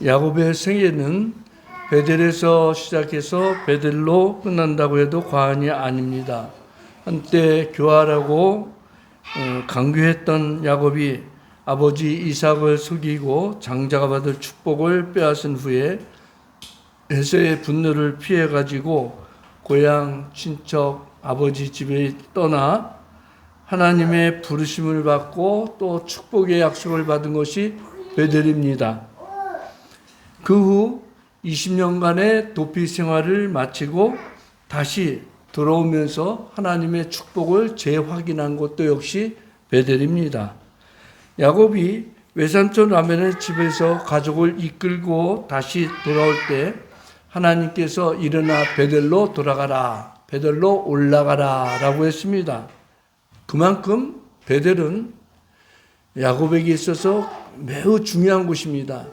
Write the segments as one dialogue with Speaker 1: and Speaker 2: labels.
Speaker 1: 야곱의 생애는 베델에서 시작해서 베델로 끝난다고 해도 과언이 아닙니다. 한때 교활하고 강교했던 야곱이 아버지 이삭을 속이고 장자가 받을 축복을 빼앗은 후에 에서의 분노를 피해가지고 고향, 친척, 아버지 집에 떠나 하나님의 부르심을 받고 또 축복의 약속을 받은 것이 베델입니다. 그 후 20년간의 도피 생활을 마치고 다시 돌아오면서 하나님의 축복을 재확인한 것도 역시 베델입니다. 야곱이 외삼촌 라멜의 집에서 가족을 이끌고 다시 돌아올 때 하나님께서 일어나 베델로 돌아가라, 베델로 올라가라 라고 했습니다. 그만큼 베델은 야곱에게 있어서 매우 중요한 곳입니다.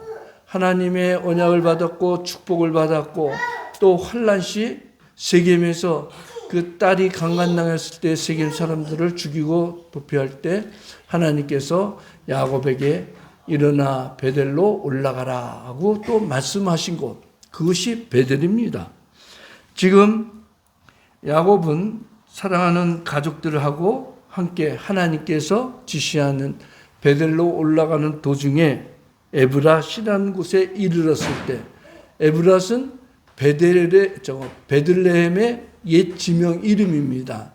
Speaker 1: 하나님의 언약을 받았고 축복을 받았고 또 환난 시 세겜에서 그 딸이 강간당했을 때 세겜 사람들을 죽이고 도피할 때 하나님께서 야곱에게 일어나 베델로 올라가라 하고 또 말씀하신 곳, 그것이 베델입니다. 지금 야곱은 사랑하는 가족들하고 함께 하나님께서 지시하는 베델로 올라가는 도중에 에브랏이라는 곳에 이르렀을 때, 에브랏은 베들레헴의 옛 지명 이름입니다.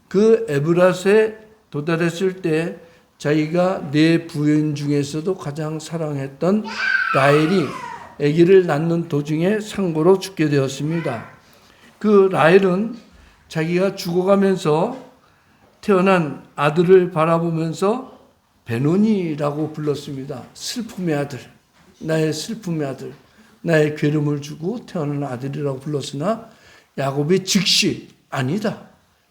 Speaker 1: 그 에브랏에 도달했을 때 자기가 네 부인 중에서도 가장 사랑했던 라헬이 아기를 낳는 도중에 상고로 죽게 되었습니다. 그 라헬은 자기가 죽어가면서 태어난 아들을 바라보면서 베노니라고 불렀습니다. 슬픔의 아들, 나의 슬픔의 아들, 나의 괴로움을 주고 태어난 아들이라고 불렀으나 야곱이 즉시 아니다.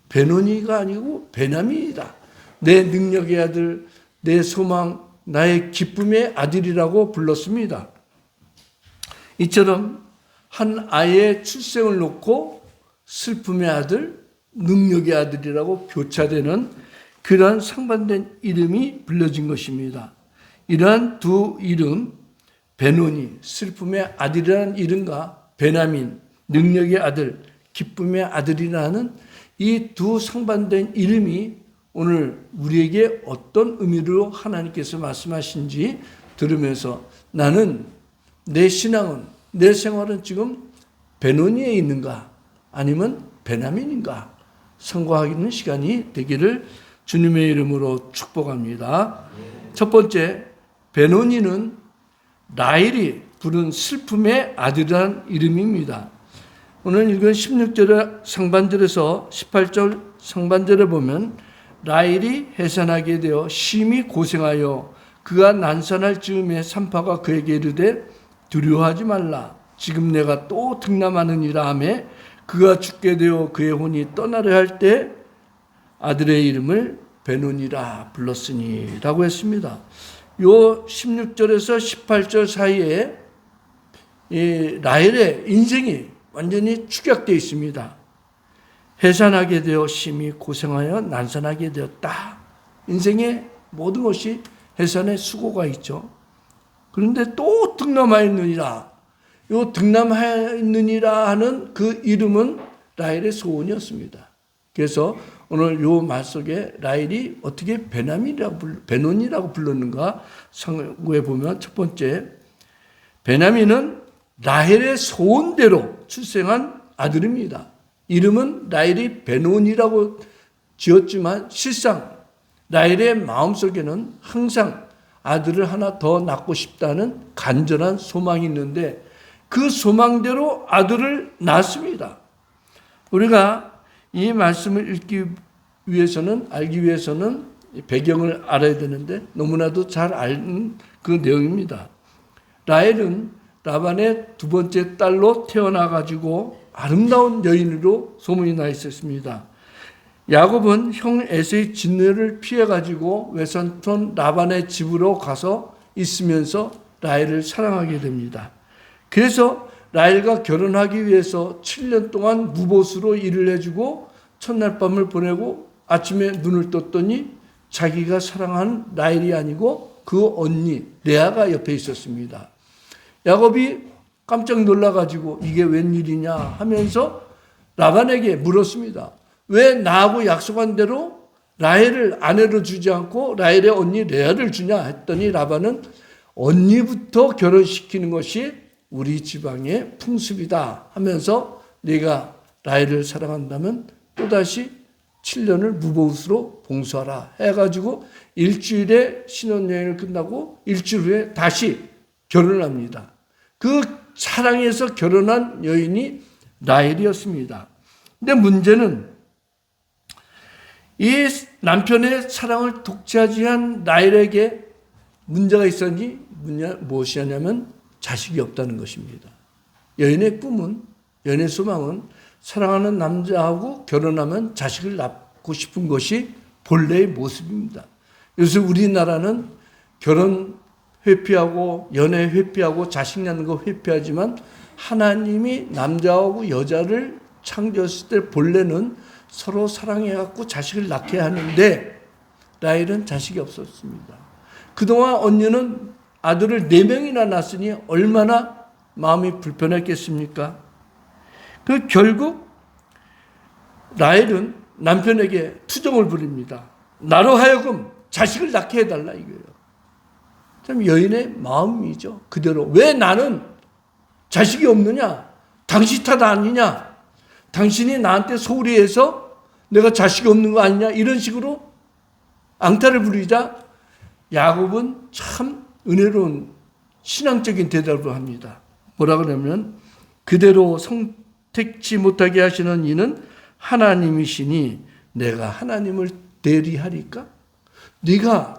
Speaker 1: 베노니가 아니고 베냐민이다. 내 능력의 아들, 내 소망, 나의 기쁨의 아들이라고 불렀습니다. 이처럼 한 아이의 출생을 놓고 슬픔의 아들, 능력의 아들이라고 교차되는 그러한 상반된 이름이 불려진 것입니다. 이러한 두 이름, 베노니, 슬픔의 아들이라는 이름과 베냐민, 능력의 아들, 기쁨의 아들이라는 이 두 상반된 이름이 오늘 우리에게 어떤 의미로 하나님께서 말씀하신지 들으면서 나는 내 신앙은, 내 생활은 지금 베노니에 있는가 아니면 베냐민인가 선고하는 시간이 되기를 주님의 이름으로 축복합니다. 첫 번째, 베노니는 라헬이 부른 슬픔의 아들이라는 이름입니다. 오늘 읽은 16절 상반절에서 18절 상반절에 보면 라헬이 해산하게 되어 심히 고생하여 그가 난산할 즈음에 산파가 그에게 이르되 두려워하지 말라. 지금 내가 또 등남하느니라 하며 그가 죽게 되어 그의 혼이 떠나려 할 때 아들의 이름을 베노니라 불렀으니 라고 했습니다. 요 16절에서 18절 사이에 이 라헬의 인생이 완전히 축약되어 있습니다. 해산하게 되어 심히 고생하여 난산하게 되었다. 인생의 모든 것이 해산의 수고가 있죠. 그런데 또 등남하였느니라. 요 등남하였느니라 하는 그 이름은 라헬의 소원이었습니다. 그래서 오늘 요 말 속에 라헬이 어떻게 베노니라고 불렀는가 상고에 보면 첫 번째, 베냐민은 라헬의 소원대로 출생한 아들입니다. 이름은 라헬이 베노니라고 지었지만 실상 라헬의 마음속에는 항상 아들을 하나 더 낳고 싶다는 간절한 소망이 있는데 그 소망대로 아들을 낳습니다. 우리가 이 말씀을 알기 위해서는 배경을 알아야 되는데 너무나도 잘 아는 그 내용입니다. 라헬은 라반의 두 번째 딸로 태어나가지고 아름다운 여인으로 소문이 나 있었습니다. 야곱은 형 에서의 진노를 피해가지고 외삼촌 라반의 집으로 가서 있으면서 라헬을 사랑하게 됩니다. 그래서 라헬과 결혼하기 위해서 7년 동안 무보수로 일을 해주고 첫날 밤을 보내고 아침에 눈을 떴더니 자기가 사랑한 라헬이 아니고 그 언니 레아가 옆에 있었습니다. 야곱이 깜짝 놀라가지고 이게 웬일이냐 하면서 라반에게 물었습니다. 왜 나하고 약속한 대로 라헬을 아내로 주지 않고 라헬의 언니 레아를 주냐 했더니 라반은 언니부터 결혼시키는 것이 우리 지방의 풍습이다 하면서 네가 라헬을 사랑한다면 또다시 7년을 무보수로 봉수하라 해가지고 일주일에 신혼여행을 끝나고 일주일 후에 다시 결혼을 합니다. 그 사랑에서 결혼한 여인이 라헬이었습니다. 근데 문제는 이 남편의 사랑을 독차지 한 라헬에게 문제가 있었니? 무엇이냐면 자식이 없다는 것입니다. 여인의 꿈은, 여인의 소망은 사랑하는 남자하고 결혼하면 자식을 낳고 싶은 것이 본래의 모습입니다. 요새 우리나라는 결혼 회피하고 연애 회피하고 자식 낳는 거 회피하지만 하나님이 남자하고 여자를 창조했을 때 본래는 서로 사랑해갖고 자식을 낳게 하는데 라헬은 자식이 없었습니다. 그동안 언니는 아들을 4명이나 낳았으니 얼마나 마음이 불편했겠습니까? 그 결국 라헬은 남편에게 투정을 부립니다. 나로 하여금 자식을 낳게 해달라 이거예요. 참 여인의 마음이죠. 그대로. 왜 나는 자식이 없느냐? 당신 탓 아니냐? 당신이 나한테 소홀히 해서 내가 자식이 없는 거 아니냐? 이런 식으로 앙탈을 부리자 야곱은 참 은혜로운 신앙적인 대답을 합니다. 뭐라 그러면 그대로 택지 못하게 하시는 이는 하나님이시니 내가 하나님을 대리하리까?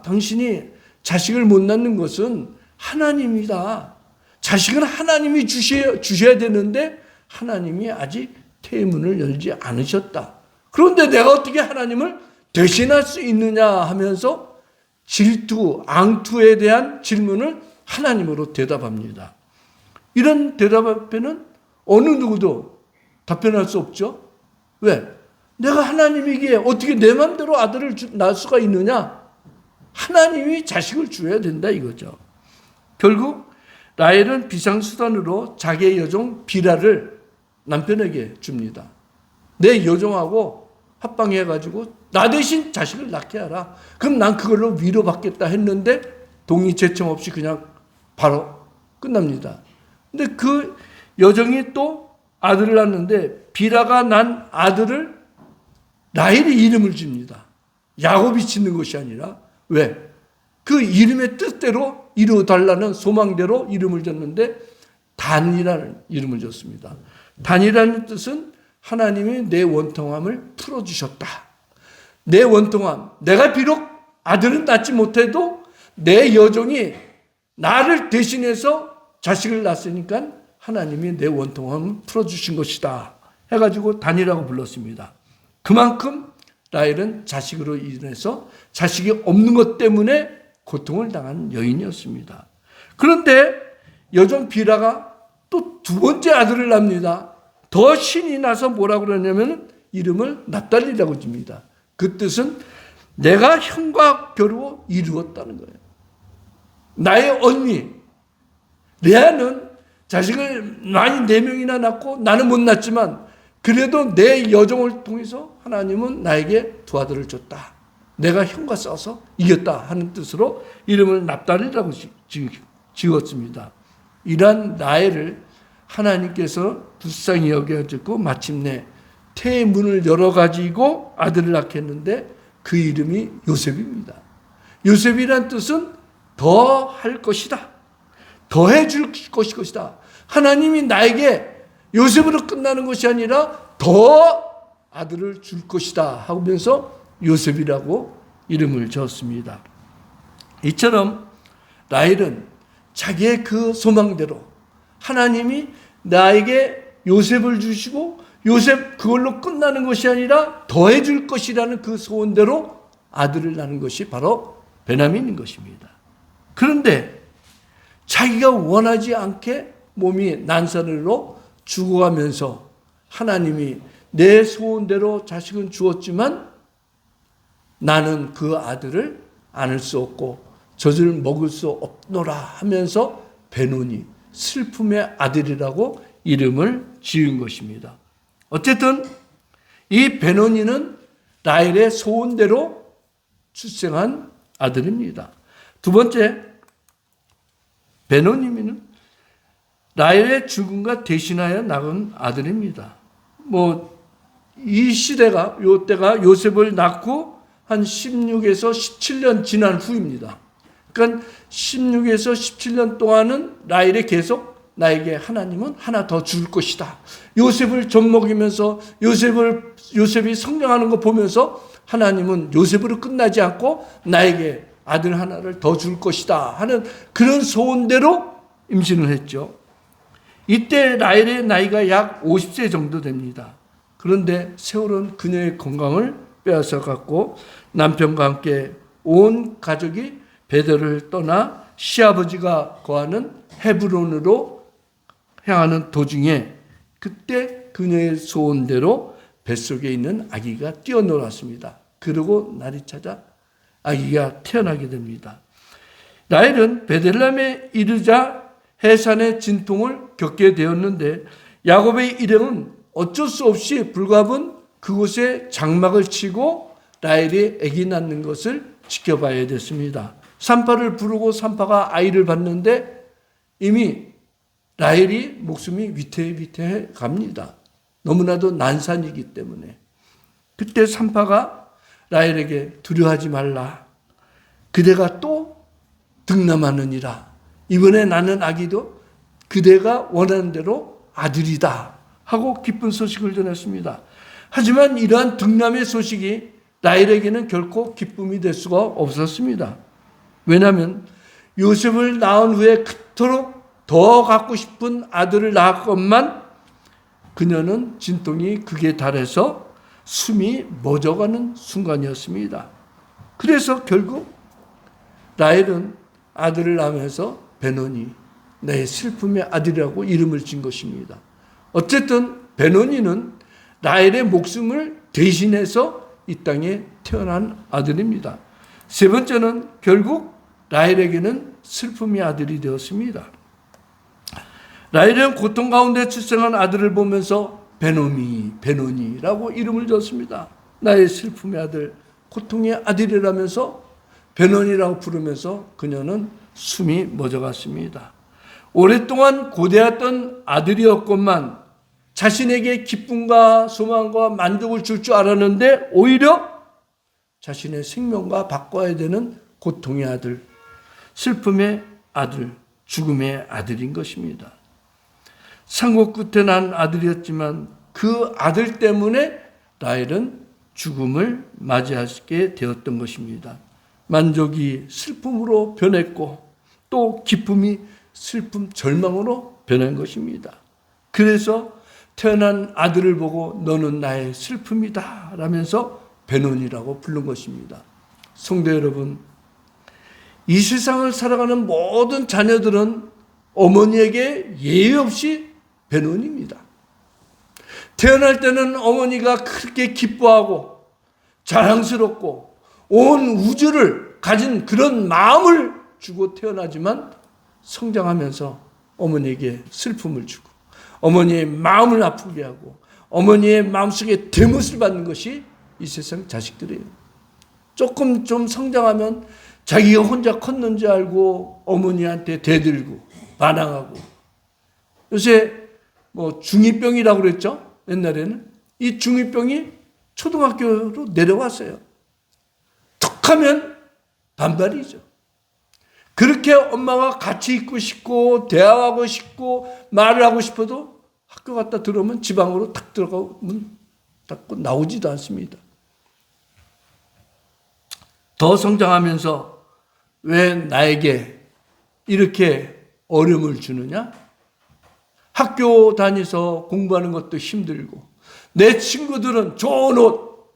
Speaker 1: 당신이 자식을 못 낳는 것은 하나님이다. 자식은 하나님이 주셔야 되는데 하나님이 아직 태문을 열지 않으셨다. 그런데 내가 어떻게 하나님을 대신할 수 있느냐 하면서 질투, 앙투에 대한 질문을 하나님으로 대답합니다. 이런 대답 앞에는 어느 누구도 답변할 수 없죠. 왜? 내가 하나님이기에 어떻게 내 마음대로 아들을 낳을 수가 있느냐? 하나님이 자식을 주어야 된다 이거죠. 결국 라헬은 비상수단으로 자기의 여종 비라를 남편에게 줍니다. 내 여종하고 합방해가지고 나 대신 자식을 낳게 하라. 그럼 난 그걸로 위로받겠다 했는데 동의 제청 없이 그냥 바로 끝납니다. 근데 그 여종이 또 아들을 낳는데 비라가 난 아들을 라헬이 이름을 줍니다. 야곱이 짓는 것이 아니라 왜? 그 이름의 뜻대로 이루어달라는 소망대로 이름을 줬는데 단이라는 이름을 줬습니다. 단이라는 뜻은 하나님이 내 원통함을 풀어주셨다. 내 원통함, 내가 비록 아들은 낳지 못해도 내 여종이 나를 대신해서 자식을 낳았으니까 하나님이 내 원통함을 풀어주신 것이다 해가지고 단이라고 불렀습니다. 그만큼 라헬은 자식으로 인해서 자식이 없는 것 때문에 고통을 당한 여인이었습니다. 그런데 여종 비라가 또 2번째 아들을 낳습니다. 더 신이 나서 뭐라고 그러냐면 이름을 납달리라고 줍니다. 그 뜻은 내가 형과 겨루어 이루었다는 거예요. 나의 언니 레아는 자식을 많이 4명이나 낳고 나는 못 낳지만 그래도 내 여종을 통해서 하나님은 나에게 2 아들을 줬다. 내가 형과 싸워서 이겼다 하는 뜻으로 이름을 납달리라고 지었습니다. 이러한 라헬을 하나님께서 불쌍히 여겨주고 마침내 태의 문을 열어가지고 아들을 낳게 했는데 그 이름이 요셉입니다. 요셉이란 뜻은 더 할 것이다. 더 해줄 것이다. 하나님이 나에게 요셉으로 끝나는 것이 아니라 더 아들을 줄 것이다 하면서 요셉이라고 이름을 지었습니다. 이처럼 라헬은 자기의 그 소망대로 하나님이 나에게 요셉을 주시고 요셉 그걸로 끝나는 것이 아니라 더해줄 것이라는 그 소원대로 아들을 낳는 것이 바로 베냐민인 것입니다. 그런데 자기가 원하지 않게 몸이 난사로 죽어가면서 하나님이 내 소원대로 자식은 주었지만 나는 그 아들을 안을 수 없고 젖을 먹을 수 없노라 하면서 베노니 슬픔의 아들이라고 이름을 지은 것입니다. 어쨌든 이 베노니는 라헬의 소원대로 출생한 아들입니다. 두 번째, 베노니는 라헬의 죽음과 대신하여 낳은 아들입니다. 이 시대가, 요때가 요셉을 낳고 한 16에서 17년 지난 후입니다. 그러니까 16에서 17년 동안은 라헬이 계속 나에게 하나님은 하나 더 줄 것이다. 요셉을 젖먹이면서 요셉이 성장하는 거 보면서 하나님은 요셉으로 끝나지 않고 나에게 아들 하나를 더 줄 것이다 하는 그런 소원대로 임신을 했죠. 이때 라헬의 나이가 약 50세 정도 됩니다. 그런데 세월은 그녀의 건강을 빼앗아 갔고 남편과 함께 온 가족이 베델을 떠나 시아버지가 거하는 헤브론으로 향하는 도중에 그때 그녀의 소원대로 뱃속에 있는 아기가 뛰어놀았습니다. 그리고 날이 찾아 아기가 태어나게 됩니다. 라헬은 베들레헴에 이르자 해산의 진통을 겪게 되었는데 야곱의 일행은 어쩔 수 없이 불가분 그곳에 장막을 치고 라헬이 아기 낳는 것을 지켜봐야 됐습니다. 산파를 부르고 산파가 아이를 낳는데 이미 라헬이 목숨이 위태위태해 갑니다. 너무나도 난산이기 때문에. 그때 산파가 라헬에게 두려워하지 말라. 그대가 또 득남하느니라. 이번에 낳는 아기도 그대가 원하는 대로 아들이다 하고 기쁜 소식을 전했습니다. 하지만 이러한 득남의 소식이 라헬에게는 결코 기쁨이 될 수가 없었습니다. 왜냐하면 요셉을 낳은 후에 그토록 더 갖고 싶은 아들을 낳았건만 그녀는 진통이 극에 달해서 숨이 멎어가는 순간이었습니다. 그래서 결국 라헬은 아들을 낳으면서 베노니, 내 슬픔의 아들이라고 이름을 진 것입니다. 어쨌든 베노니는 라헬의 목숨을 대신해서 이 땅에 태어난 아들입니다. 세 번째는 결국 라헬에게는 슬픔의 아들이 되었습니다. 라헬은 고통 가운데 출생한 아들을 보면서 베노니라고 이름을 줬습니다. 나의 슬픔의 아들, 고통의 아들이라면서 베노니라고 부르면서 그녀는 숨이 멎어갔습니다. 오랫동안 고대했던 아들이었건만 자신에게 기쁨과 소망과 만족을 줄 줄 알았는데 오히려 자신의 생명과 바꿔야 되는 고통의 아들, 슬픔의 아들, 죽음의 아들인 것입니다. 산고 끝에 난 아들이었지만 그 아들 때문에 라헬은 죽음을 맞이하게 되었던 것입니다. 만족이 슬픔으로 변했고 또 기쁨이 슬픔, 절망으로 변한 것입니다. 그래서 태어난 아들을 보고 너는 나의 슬픔이다 라면서 베논이라고 부른 것입니다. 성도 여러분, 이 세상을 살아가는 모든 자녀들은 어머니에게 예의 없이 베논입니다. 태어날 때는 어머니가 그렇게 기뻐하고 자랑스럽고 온 우주를 가진 그런 마음을 주고 태어나지만 성장하면서 어머니에게 슬픔을 주고 어머니의 마음을 아프게 하고 어머니의 마음속에 대못을 받는 것이 이 세상 자식들이에요. 조금 좀 성장하면 자기가 혼자 컸는지 알고 어머니한테 대들고 반항하고, 요새 중2병이라고 그랬죠? 옛날에는 이 중2병이 초등학교로 내려왔어요. 툭 하면 반발이죠. 그렇게 엄마가 같이 있고 싶고 대화하고 싶고 말을 하고 싶어도 학교 갔다 들어오면 지방으로 탁 들어가고 문 닫고 나오지도 않습니다. 더 성장하면서 왜 나에게 이렇게 어려움을 주느냐? 학교 다니서 공부하는 것도 힘들고 내 친구들은 좋은 옷,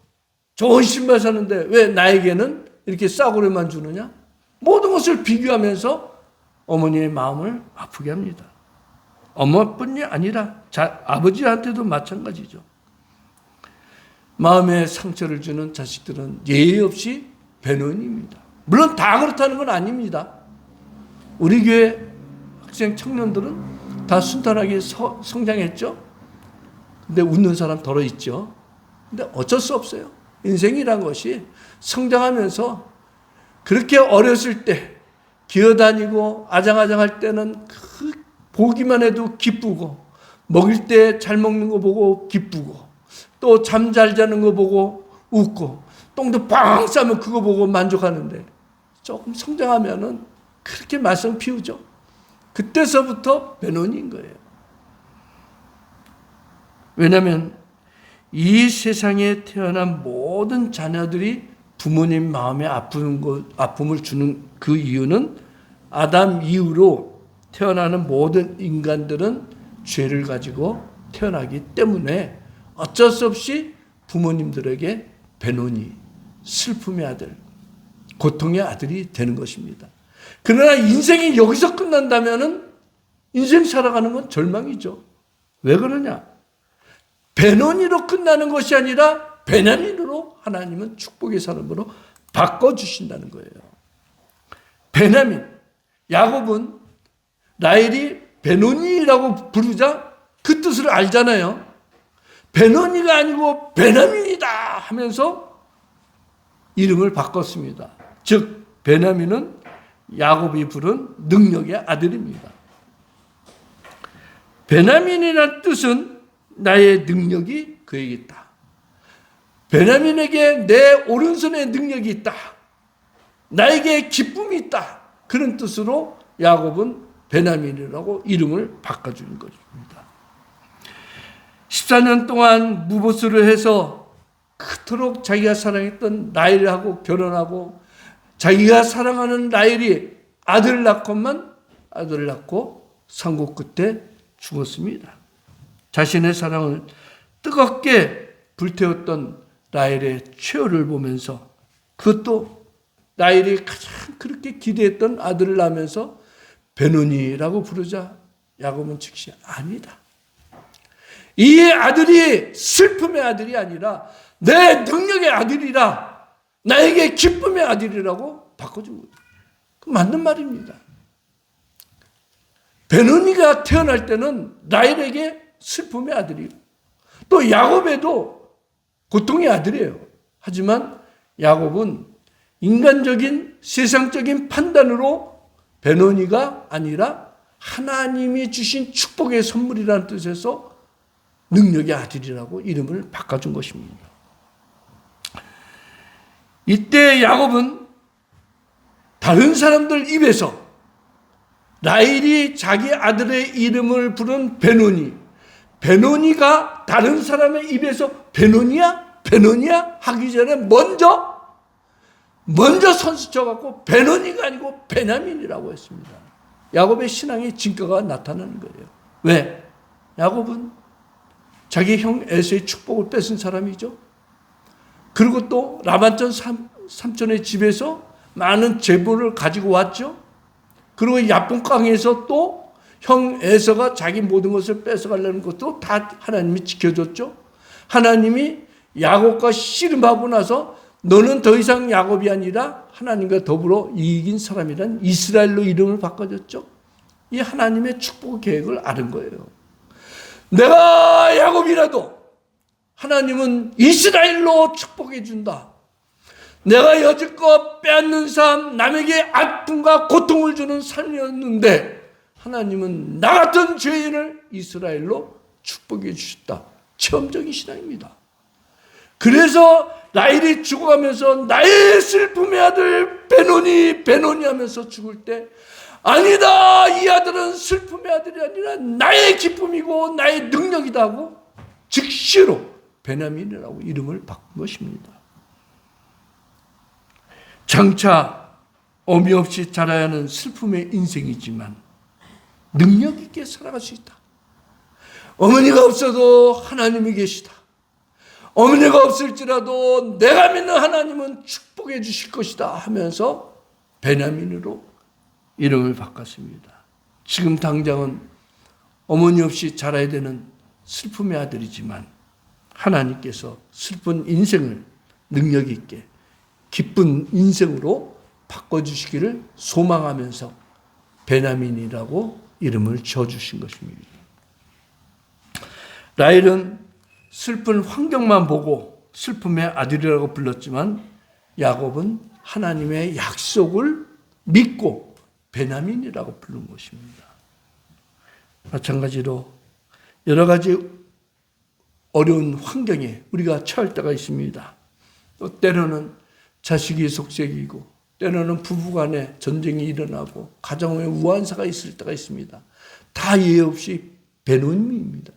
Speaker 1: 좋은 신발 사는데 왜 나에게는 이렇게 싸구려만 주느냐? 모든 것을 비교하면서 어머니의 마음을 아프게 합니다. 엄마뿐이 아니라 아버지한테도 마찬가지죠. 마음에 상처를 주는 자식들은 예의 없이 베논입니다. 물론 다 그렇다는 건 아닙니다. 우리 교회 학생 청년들은 다 순탄하게 성장했죠. 근데 웃는 사람 덜어 있죠. 근데 어쩔 수 없어요. 인생이란 것이 성장하면서 그렇게 어렸을 때 기어다니고 아장아장할 때는 보기만 해도 기쁘고, 먹을 때 잘 먹는 거 보고 기쁘고, 또 잠 잘 자는 거 보고 웃고, 똥도 빵 싸면 그거 보고 만족하는데, 조금 성장하면은 그렇게 말썽 피우죠. 그때서부터 변론인 거예요. 왜냐하면 이 세상에 태어난 모든 자녀들이 부모님 마음에 아픔을 주는 그 이유는 아담 이후로 태어나는 모든 인간들은 죄를 가지고 태어나기 때문에 어쩔 수 없이 부모님들에게 변론이, 슬픔의 아들, 고통의 아들이 되는 것입니다. 그러나 인생이 여기서 끝난다면은 인생 살아가는 건 절망이죠. 왜 그러냐? 베노니로 끝나는 것이 아니라 베냐민으로 하나님은 축복의 사람으로 바꿔주신다는 거예요. 베냐민, 야곱은 라헬이 베노니라고 부르자 그 뜻을 알잖아요. 베노니가 아니고 베냐민이다 하면서 이름을 바꿨습니다. 즉 베냐민은 야곱이 부른 능력의 아들입니다. 베냐민이라는 뜻은 나의 능력이 그에게 있다. 베냐민에게 내 오른손에 능력이 있다. 나에게 기쁨이 있다. 그런 뜻으로 야곱은 베냐민이라고 이름을 바꿔주는 것입니다. 14년 동안 무보수를 해서 그토록 자기가 사랑했던 라헬하고 결혼하고, 자기가 사랑하는 라헬이 아들을 낳고 상고 끝에 죽었습니다. 자신의 사랑을 뜨겁게 불태웠던 라헬의 최후를 보면서, 그것도 라헬이 가장 그렇게 기대했던 아들을 낳으면서 베노니라고 부르자 야곱은 즉시 아니다. 이 아들이 슬픔의 아들이 아니라 내 능력의 아들이라, 나에게 기쁨의 아들이라고 바꿔준 거예요. 그 맞는 말입니다. 베노니가 태어날 때는 라헬에게 슬픔의 아들이고, 또 야곱에도 고통의 아들이에요. 하지만 야곱은 인간적인 세상적인 판단으로 베노니가 아니라 하나님이 주신 축복의 선물이라는 뜻에서 능력의 아들이라고 이름을 바꿔준 것입니다. 이때 야곱은 다른 사람들 입에서 라헬이 자기 아들의 이름을 부른 베노니가 다른 사람의 입에서 베노니야 하기 전에 먼저 선수쳐갖고 베노니가 아니고 베냐민이라고 했습니다. 야곱의 신앙의 진가가 나타나는 거예요. 왜? 야곱은 자기 형 에서의 축복을 뺏은 사람이죠. 그리고 또 라반전 삼촌의 집에서 많은 재물을 가지고 왔죠. 그리고 야분강에서 또 형 에서가 자기 모든 것을 뺏어가려는 것도 다 하나님이 지켜줬죠. 하나님이 야곱과 씨름하고 나서 너는 더 이상 야곱이 아니라 하나님과 더불어 이긴 사람이란 이스라엘로 이름을 바꿔줬죠. 이 하나님의 축복 계획을 아는 거예요. 내가 야곱이라도 하나님은 이스라엘로 축복해 준다. 내가 여지껏 빼앗는 삶, 남에게 아픔과 고통을 주는 삶이었는데 하나님은 나 같은 죄인을 이스라엘로 축복해 주셨다. 체험적인 신앙입니다. 그래서 라헬이 죽어가면서 나의 슬픔의 아들 베노니 하면서 죽을 때, 아니다, 이 아들은 슬픔의 아들이 아니라 나의 기쁨이고 나의 능력이다 하고 즉시로 베냐민이라고 이름을 바꾼 것입니다. 장차 어미 없이 자라야 하는 슬픔의 인생이지만 능력 있게 살아갈 수 있다. 어머니가 없어도 하나님이 계시다. 어머니가 없을지라도 내가 믿는 하나님은 축복해 주실 것이다 하면서 베냐민으로 이름을 바꿨습니다. 지금 당장은 어머니 없이 자라야 되는 슬픔의 아들이지만 하나님께서 슬픈 인생을 능력 있게 기쁜 인생으로 바꿔주시기를 소망하면서 베냐민이라고 이름을 지어주신 것입니다. 라헬은 슬픈 환경만 보고 슬픔의 아들이라고 불렀지만 야곱은 하나님의 약속을 믿고 베냐민이라고 부른 것입니다. 마찬가지로 여러 가지 어려운 환경에 우리가 처할 때가 있습니다. 또 때로는 자식이 속색이고 때로는 부부간에 전쟁이 일어나고 가정에 우한사가 있을 때가 있습니다. 다 예외 없이 베냐민입니다.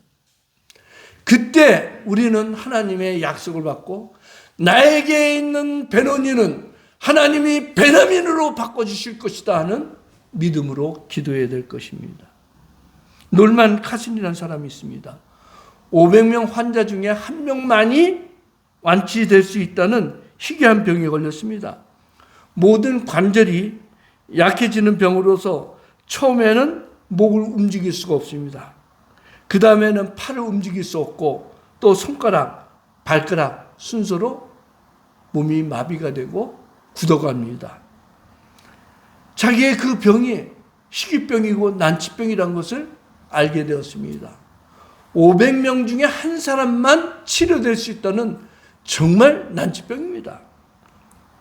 Speaker 1: 그때 우리는 하나님의 약속을 받고 나에게 있는 베냐민은 하나님이 베냐민으로 바꿔주실 것이다 하는 믿음으로 기도해야 될 것입니다. 놀만 카슨이라는 사람이 있습니다. 500명 환자 중에 한 명만이 완치될 수 있다는 희귀한 병에 걸렸습니다. 모든 관절이 약해지는 병으로서 처음에는 목을 움직일 수가 없습니다. 그 다음에는 팔을 움직일 수 없고 또 손가락, 발가락 순서로 몸이 마비가 되고 굳어갑니다. 자기의 그 병이 희귀병이고 난치병이라는 것을 알게 되었습니다. 500명 중에 한 사람만 치료될 수 있다는 정말 난치병입니다.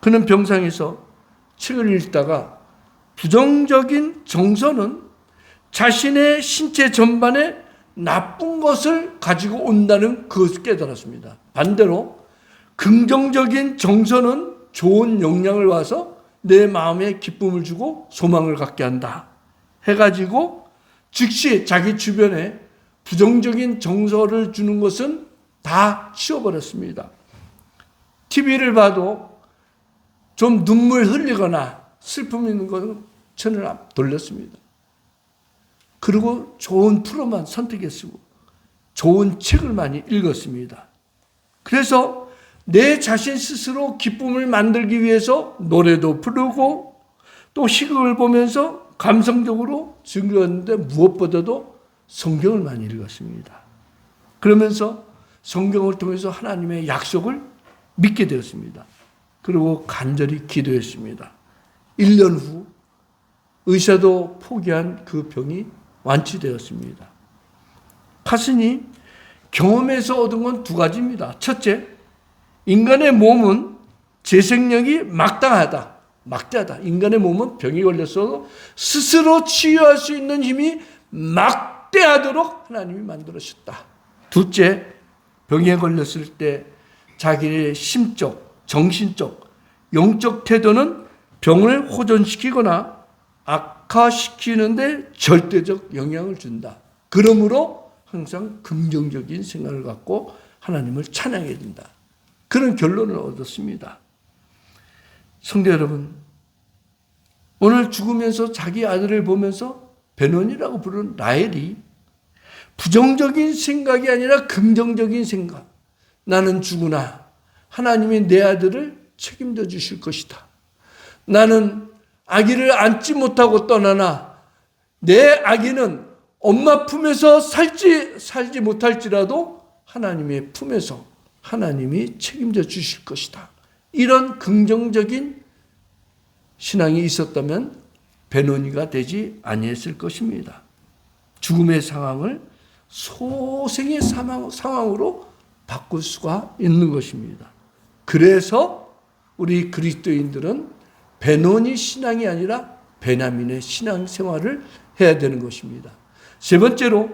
Speaker 1: 그는 병상에서 책을 읽다가 부정적인 정서는 자신의 신체 전반에 나쁜 것을 가지고 온다는 그것을 깨달았습니다. 반대로 긍정적인 정서는 좋은 영향을 와서 내 마음에 기쁨을 주고 소망을 갖게 한다 해가지고 즉시 자기 주변에 부정적인 정서를 주는 것은 다 치워버렸습니다. TV를 봐도 좀 눈물 흘리거나 슬픔 있는 것은 천을 돌렸습니다. 그리고 좋은 프로만 선택했고 좋은 책을 많이 읽었습니다. 그래서 내 자신 스스로 기쁨을 만들기 위해서 노래도 부르고 또 희극을 보면서 감성적으로 즐겼는데 무엇보다도 성경을 많이 읽었습니다. 그러면서 성경을 통해서 하나님의 약속을 믿게 되었습니다. 그리고 간절히 기도했습니다. 1년 후 의사도 포기한 그 병이 완치되었습니다. 카슨이 경험에서 얻은 건 두 가지입니다. 첫째, 인간의 몸은 재생력이 막대하다. 인간의 몸은 병이 걸렸어도 스스로 치유할 수 있는 힘이 막대하도록 하나님이 만들으셨다. 둘째, 병에 걸렸을 때 자기의 심적, 정신적, 영적 태도는 병을 호전시키거나 악화시키는데 절대적 영향을 준다. 그러므로 항상 긍정적인 생각을 갖고 하나님을 찬양해야 된다. 그런 결론을 얻었습니다. 성도 여러분, 오늘 죽으면서 자기 아들을 보면서 베냐민이라고 부르는 라헬이 부정적인 생각이 아니라 긍정적인 생각. 나는 죽으나 하나님이 내 아들을 책임져 주실 것이다. 나는 아기를 안지 못하고 떠나나 내 아기는 엄마 품에서 살지 못할지라도 하나님의 품에서 하나님이 책임져 주실 것이다. 이런 긍정적인 신앙이 있었다면 베냐민이 되지 아니했을 것입니다. 죽음의 상황을 소생의 상황으로 바꿀 수가 있는 것입니다. 그래서 우리 그리스도인들은 베냐민 신앙이 아니라 베냐민의 신앙 생활을 해야 되는 것입니다. 세 번째로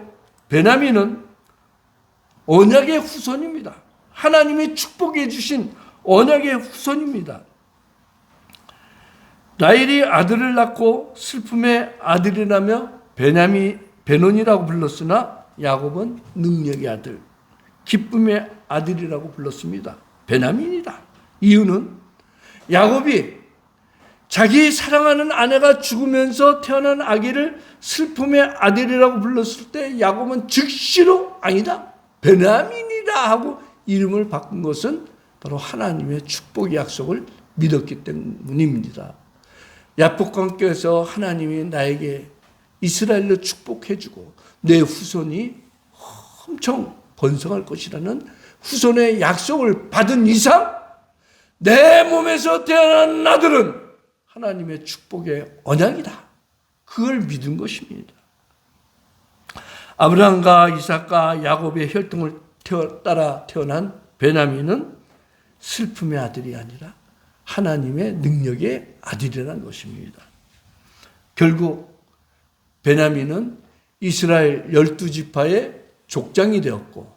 Speaker 1: 베냐민은 언약의 후손입니다. 하나님이 축복해 주신 언약의 후손입니다. 라헬이 아들을 낳고 슬픔의 아들이라며 베냐민이라고 불렀으나 야곱은 능력의 아들, 기쁨의 아들이라고 불렀습니다. 베냐민이다. 이유는 야곱이 자기 사랑하는 아내가 죽으면서 태어난 아기를 슬픔의 아들이라고 불렀을 때 야곱은 즉시로 아니다, 베냐민이다 하고 이름을 바꾼 것은 바로 하나님의 축복의 약속을 믿었기 때문입니다. 야복강교에서 하나님이 나에게 이스라엘로 축복해주고 내 후손이 엄청 번성할 것이라는 후손의 약속을 받은 이상 내 몸에서 태어난 아들은 하나님의 축복의 언약이다. 그걸 믿은 것입니다. 아브라함과 이삭과 야곱의 혈통을 따라 태어난 베냐민은 슬픔의 아들이 아니라 하나님의 능력의 아들이라는 것입니다. 결국 베냐민은 이스라엘 12지파의 족장이 되었고,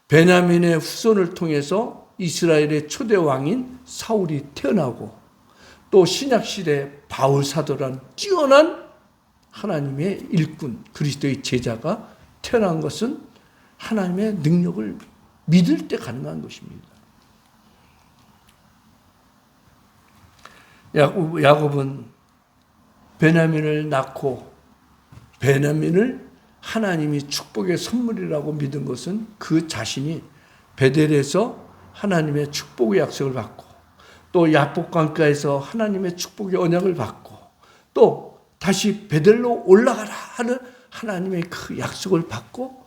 Speaker 1: 베냐민의 후손을 통해서 이스라엘의 초대 왕인 사울이 태어나고, 또 신약시대 바울 사도란 뛰어난 하나님의 일꾼, 그리스도의 제자가 태어난 것은 하나님의 능력을 믿을 때 가능한 것입니다. 야곱은 베냐민을 낳고 베냐민을 하나님이 축복의 선물이라고 믿은 것은 그 자신이 베델에서 하나님의 축복의 약속을 받고, 또 야복강가에서 하나님의 축복의 언약을 받고, 또 다시 베델로 올라가라 하는 하나님의 그 약속을 받고,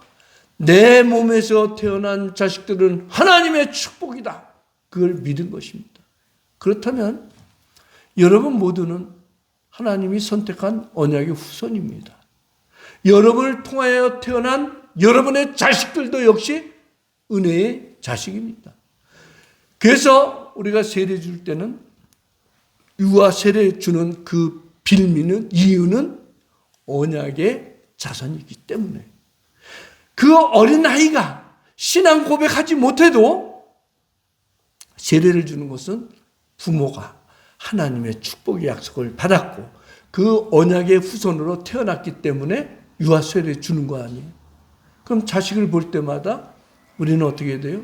Speaker 1: 내 몸에서 태어난 자식들은 하나님의 축복이다, 그걸 믿은 것입니다. 그렇다면 여러분 모두는 하나님이 선택한 언약의 후손입니다. 여러분을 통하여 태어난 여러분의 자식들도 역시 은혜의 자식입니다. 그래서 우리가 세례 줄 때는, 유아 세례 주는 그 빌미는, 이유는 언약의 자손이기 때문에, 그 어린아이가 신앙 고백하지 못해도 세례를 주는 것은 부모가 하나님의 축복의 약속을 받았고 그 언약의 후손으로 태어났기 때문에 유아 세례 주는 거 아니에요? 그럼 자식을 볼 때마다 우리는 어떻게 돼요?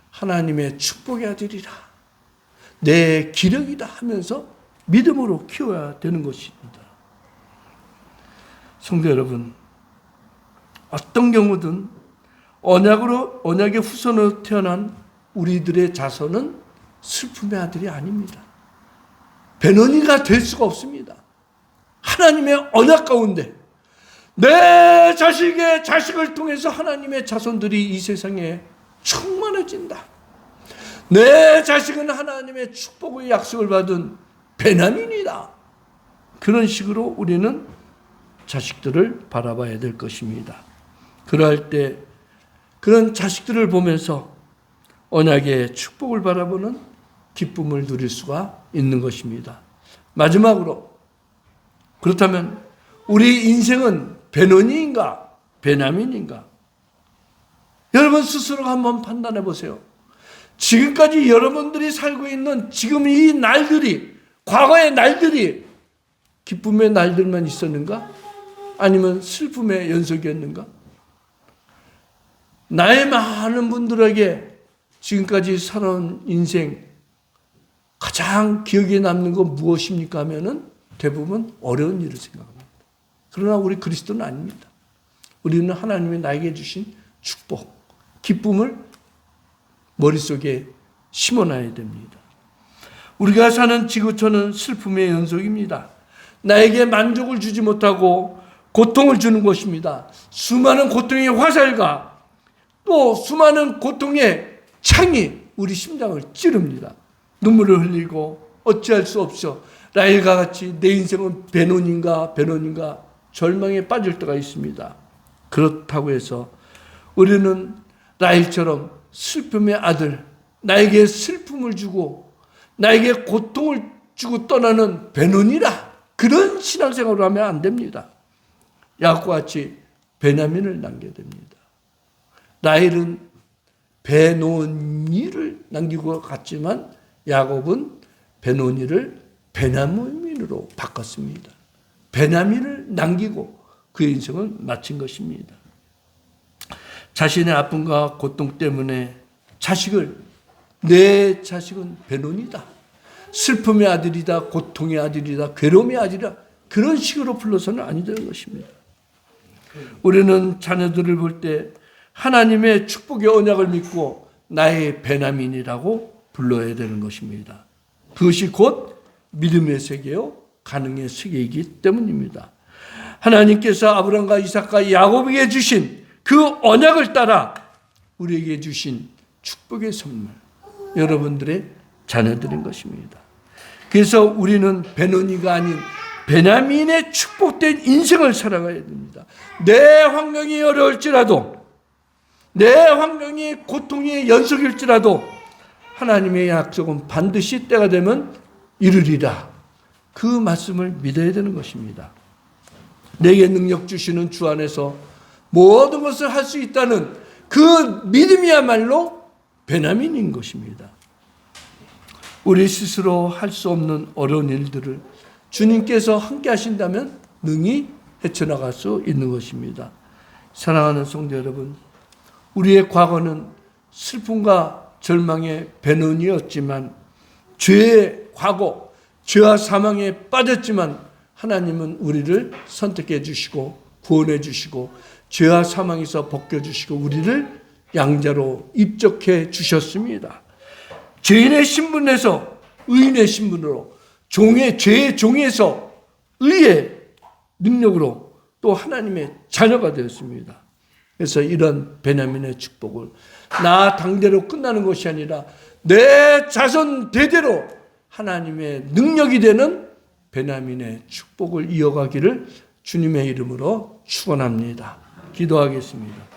Speaker 1: 하나님의 축복의 아들이라, 내 기력이다 하면서 믿음으로 키워야 되는 것입니다. 성도 여러분, 어떤 경우든 언약의 후손으로 태어난 우리들의 자손은 슬픔의 아들이 아닙니다. 베노니가 될 수가 없습니다. 하나님의 언약 가운데 내 자식의 자식을 통해서 하나님의 자손들이 이 세상에 충만해진다. 내 자식은 하나님의 축복의 약속을 받은 베냐민이다. 그런 식으로 우리는 자식들을 바라봐야 될 것입니다. 그럴 때 그런 자식들을 보면서 언약의 축복을 바라보는 기쁨을 누릴 수가 있는 것입니다. 마지막으로, 그렇다면 우리 인생은 베노니인가 베냐민인가? 여러분 스스로 한번 판단해 보세요. 지금까지 여러분들이 살고 있는 지금 이 날들이, 과거의 날들이 기쁨의 날들만 있었는가? 아니면 슬픔의 연속이었는가? 나의 많은 분들에게 지금까지 살아온 인생 가장 기억에 남는 건 무엇입니까 하면은 대부분 어려운 일을 생각합니다. 그러나 우리 그리스도는 아닙니다. 우리는 하나님이 나에게 주신 축복, 기쁨을 머릿속에 심어놔야 됩니다. 우리가 사는 지구촌은 슬픔의 연속입니다. 나에게 만족을 주지 못하고 고통을 주는 것입니다. 수많은 고통의 화살과 또 수많은 고통의 창이 우리 심장을 찌릅니다. 눈물을 흘리고 어찌할 수 없어 라헬과 같이 내 인생은 베노니인가 절망에 빠질 때가 있습니다. 그렇다고 해서 우리는 라헬처럼 슬픔의 아들, 나에게 슬픔을 주고 나에게 고통을 주고 떠나는 베노니라, 그런 신앙생활을 하면 안 됩니다. 야곱과 같이 베냐민을 남겨야 됩니다. 라헬은 베노니를 남기고 갔지만 야곱은 베노니를 베냐민으로 바꿨습니다. 베냐민을 남기고 그의 인생을 마친 것입니다. 자신의 아픔과 고통 때문에 내 자식은 베노니다, 슬픔의 아들이다, 고통의 아들이다, 괴로움의 아들이다, 그런 식으로 불러서는 아니 되는 것입니다. 우리는 자녀들을 볼 때 하나님의 축복의 언약을 믿고 나의 베냐민이라고 불러야 되는 것입니다. 그것이 곧 믿음의 세계요 가능의 세계이기 때문입니다. 하나님께서 아브라함과 이삭과 야곱에게 주신 그 언약을 따라 우리에게 주신 축복의 선물, 여러분들의 자녀들인 것입니다. 그래서 우리는 베노니가 아닌 베냐민의 축복된 인생을 살아가야 됩니다. 내 환경이 어려울지라도, 내 환경이 고통의 연속일지라도 하나님의 약속은 반드시 때가 되면 이루리라. 그 말씀을 믿어야 되는 것입니다. 내게 능력 주시는 주 안에서 모든 것을 할 수 있다는 그 믿음이야말로 베냐민인 것입니다. 우리 스스로 할 수 없는 어려운 일들을 주님께서 함께 하신다면 능히 헤쳐나갈 수 있는 것입니다. 사랑하는 성도 여러분, 우리의 과거는 슬픔과 절망의 배는이었지만, 죄의 과거, 죄와 사망에 빠졌지만 하나님은 우리를 선택해 주시고 구원해 주시고 죄와 사망에서 벗겨주시고 우리를 양자로 입적해 주셨습니다. 죄인의 신분에서 의인의 신분으로, 죄의 종에서 의의 능력으로 또 하나님의 자녀가 되었습니다. 그래서 이런 베냐민의 축복을 나 당대로 끝나는 것이 아니라 내 자손 대대로 하나님의 능력이 되는 베냐민의 축복을 이어가기를 주님의 이름으로 축원합니다. 기도하겠습니다.